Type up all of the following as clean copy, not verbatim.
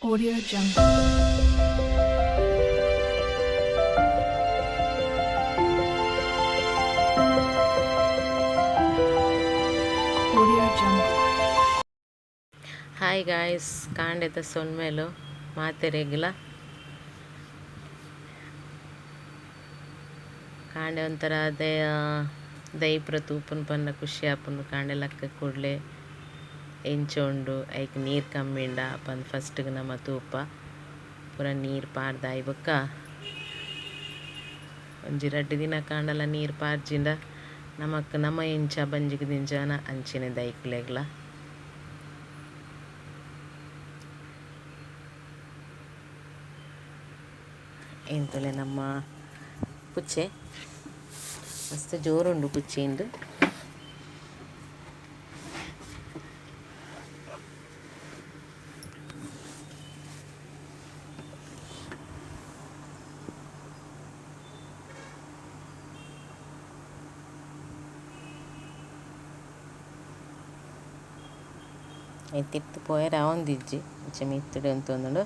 Audio Jungle. Audio Jungle. Hi guys, ಕಾಂಡೆದ ಸೊನ್ಮೇಲು ಮಾತೆರೆಗಿಲ ಕಾಂಡೆ ಒಂಥರ ದೈಪ್ರ ತೂಪುನು ಪನ್ನ ಖುಷಿ ಆಪುಂಡು ಕಾಂಡೆ ಲಕ್ಕ ಕೂಡಲೇ ಎಂಚೊಂಡು ಐಕ್ ನೀರು ಕಮ್ಮಿಂಡ ಪಂದ್ ಫಸ್ಟ್ಗೆ ನಮ್ಮ ತೂಪ ಪೂರ ನೀರು ಪಾರ್ದಾಯಿ ಬೊಕ್ಕ ಒಂಜಿ 2 ದಿನ ಕಾಂಡಲ ನೀರು ಪಾರ್ಜಿಂಡ ನಮ್ಮ ಎಂಚ ಬಂಜಿಗೆ ದಿಂಜಾನ ಅಂಚಿನ ದೈಕ್ಲೆಗ್ಲ ಎಂತಲೆ ನಮ್ಮ ಪುಚ್ಚೆ ಮಸ್ತ್ ಜೋರುಂಡು ಪುಚ್ಚೆಂಡು ಇತ್ತಿತ್ತು ಪೋಯರ ಒಂದಿಜ್ಜಿ ಇಂಚ ಮಿತ್ತುಡು ಅಂತಂದುಂಡು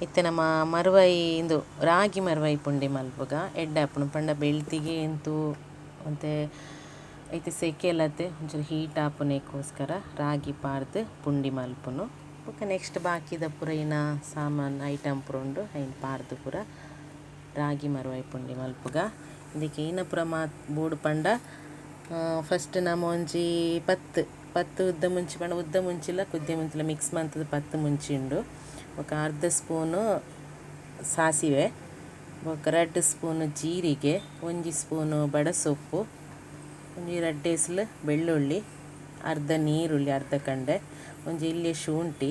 ಇತ್ತೆ ನಮ್ಮ ಮರುವಾಯಿ ಇಂದು ರಾಗಿ ಮರುವಾಯಿ ಪುಂಡಿ ಮಲ್ಪುಗ ಎಡ್ಡಾಪುನು ಪಂಡ ಬೆಳ್ತಿಗೆ ಎಂತು ಮತ್ತೆ ಐತೆ ಸೆಕೆ ಎಲ್ಲತ್ತೆ ಒಂಚೂರು ಹೀಟ್ ಆಪುನೇಕೋಸ್ಕರ ರಾಗಿ ಪಾರ್ದು ಪುಂಡಿ ಮಲ್ಪುನು ಬೊಕ ನೆಕ್ಸ್ಟ್ ಬಾಕಿದ ಪೂರ ಇನ ಸಾಮಾನು ಐಟಮ್ ಪೂರ ಉಂಡು ಐನ್ ಪಾರ್ದು ಪೂರ ರಾಗಿ ಮರುವಾಯಿ ಪುಂಡಿ ಮಲ್ಪುಗ ಇದಕ್ಕೆ ಇನ ಪೂರ ಬೋಡು ಪಂಡ ಫಸ್ಟ್ ನಮ್ಮ ಒಂಜಿ ಪತ್ತು ಉದ್ದ ಮುಂಚಿ ಪಂಡ ಉದ್ದ ಮುಂಚಿಲ್ಲ ಕುದ್ದೆ ಮುಂಚಿಲ್ಲ ಮಿಕ್ಸ್ ಮಂತದ ಪತ್ತು ಮುಂಚಿಂಡು ఒక ಅರ್ಧ ಸ್ಪೂನು ಸಾಸಿವೆ ఒక 2 ಸ್ಪೂನು ಜೀರಿಗೆ 1 ಸ್ಪೂನು ಬಡಸೊಪ್ಪು ಒಂಜಿ 2 ಎಸ್ಲು ಬೆಳ್ಳುಳ್ಳಿ ಅರ್ಧ ನೀರುಳ್ಳಿ ಅರ್ಧ ಕಂಡೆ ಒಂಜಿ ಇಲ್ಲಿಯ ಶುಂಠಿ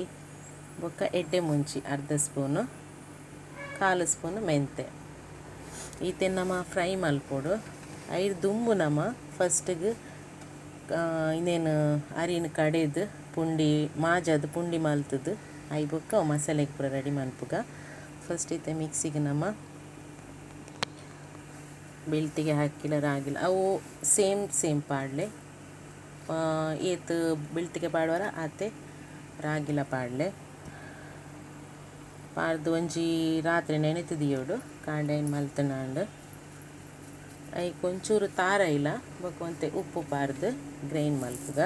ಬೊಕ್ಕ ಎಡ್ಡೆ ಮುಂಚಿ ಅರ್ಧ ಸ್ಪೂನು 1/4 ಸ್ಪೂನು ಮೆಂತೆ ಈತೆ ನಮ್ಮ ಫ್ರೈ ಮಲ್ಪೊಡು ಐದು ದುಂಬು ನಮ್ಮ ಫಸ್ಟಿಗೆ ಇನ್ನೇನು ಅರಿನ ಕಡೆದು ಪುಂಡಿ ಮಾಜದು ಪುಂಡಿ ಮಲ್ತದು ಐ ಬೊಕ್ಕ ಮಸಾಲೆಗೆ ಪೂರ ರೆಡಿ ಮಲ್ಪುಗ ಫಸ್ಟ್ ಇತ್ತೆ ಮಿಕ್ಸಿಗೆ ನಮ್ಮ ಬೆಳ್ತಿಗೆ ಹಾಕಿಲ್ಲ ರಾಗಿಲ್ಲ ಅವು ಸೇಮ್ ಪಾಡ್ಲೆ ಏತು ಬೆಳ್ತಿಗೆ ಪಾಡುವರ ಆತೆ ರಾಗಿಲ ಪಾಡ್ಲೆ ಪಾಡ್ದು ಒಂಜಿ ರಾತ್ರಿ ನೆನೆತು ದಿಯೋಡು ಕಾಂಡೆ ಮಲ್ತನಾಂಡು ಐಕ್ ಒಂಚೂರು ತಾರ ಇಲ್ಲ ಬೊಕ ಒಂತೆ ಉಪ್ಪು ಪಾರ್ದು ಗ್ರೈಂಡ್ ಮಲ್ಪುಗ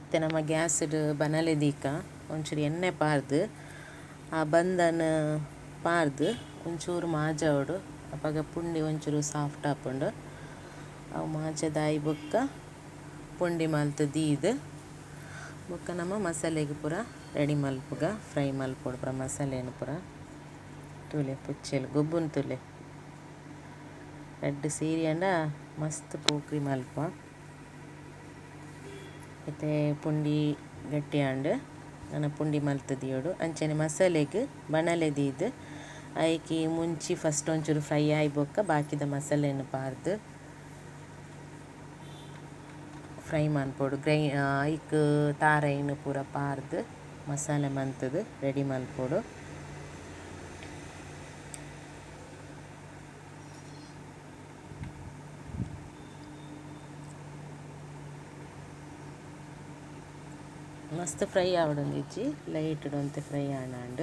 ಮತ್ತು ನಮ್ಮ ಗ್ಯಾಸ್ಡು ಬನಲೆ ದೀಕ ಒಂಚೂರು ಎಣ್ಣೆ ಪಾರ್ದು ಆ ಬಂದನ ಪಾರ್ದು ಒಂಚೂರು ಮಾಜಾವಡು ಅವಾಗ ಪುಂಡಿ ಒಂಚೂರು ಸಾಫ್ಟ್ ಆಪುಂಡು ಅವು ಮಾಜದಾಯಿ ಬೊಕ್ಕ ಪುಂಡಿ ಮಲ್ತು ದೀದು ಬೊಕ್ಕ ನಮ್ಮ ಮಸಾಲೆಗೆ ಪೂರ ರೆಡಿ ಮಲ್ಪುಗ ಫ್ರೈ ಮಲ್ಪೊಡು ಪೂರ ಮಸಾಲೆನು ಪೂರ ತುಲೆ ಪುಚ್ಚೆಲು ಗೊಬ್ಬುನ ತುಲೆ 2 ಸೇರಿ ಅಂಡ ಮಸ್ತ್ ಪೋಕ್ರಿ ಮಲ್ಪ ಮತ್ತು ಪುಂಡಿ ಗಟ್ಟಿ ಆಂಡು ನನ್ನ ಪುಂಡಿ ಮಲ್ತದಿಯೋಡು ಅಂಚನೆ ಮಸಾಲೆಗೆ ಬಣಲೆ ದೀದು ಐಕಿ ಮುಂಚಿ ಫಸ್ಟ್ ಒಂಚೂರು ಫ್ರೈ ಆಯ್ಬೊಕ್ಕ ಬಾಕಿದ ಮಸಾಲೆಯನ್ನು ಪಾರ್ದು ಫ್ರೈ ಮನ್ಪೊಡು ಐಕ್ ತಾರೈನು ಪೂರ ಪಾರ್ದು ಮಸಾಲೆ ಮಂತದು ರೆಡಿ ಮಲ್ಪೊಡು ಮಸ್ತ್ ಫ್ರೈ ಆವಡೊಂದಿಜ್ಜಿ ಲೈಟ್ ಒಂತೆ ಫ್ರೈ ಆಂಡ್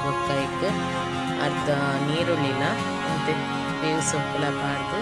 ಬೊಕ್ಕ ಇಕ್ ಅರ್ಧ ನೀರುಳ್ಳಿನ ಮತ್ತು ಬೇವು ಸೊಪ್ಪುಲ ಪಾಡ್ದು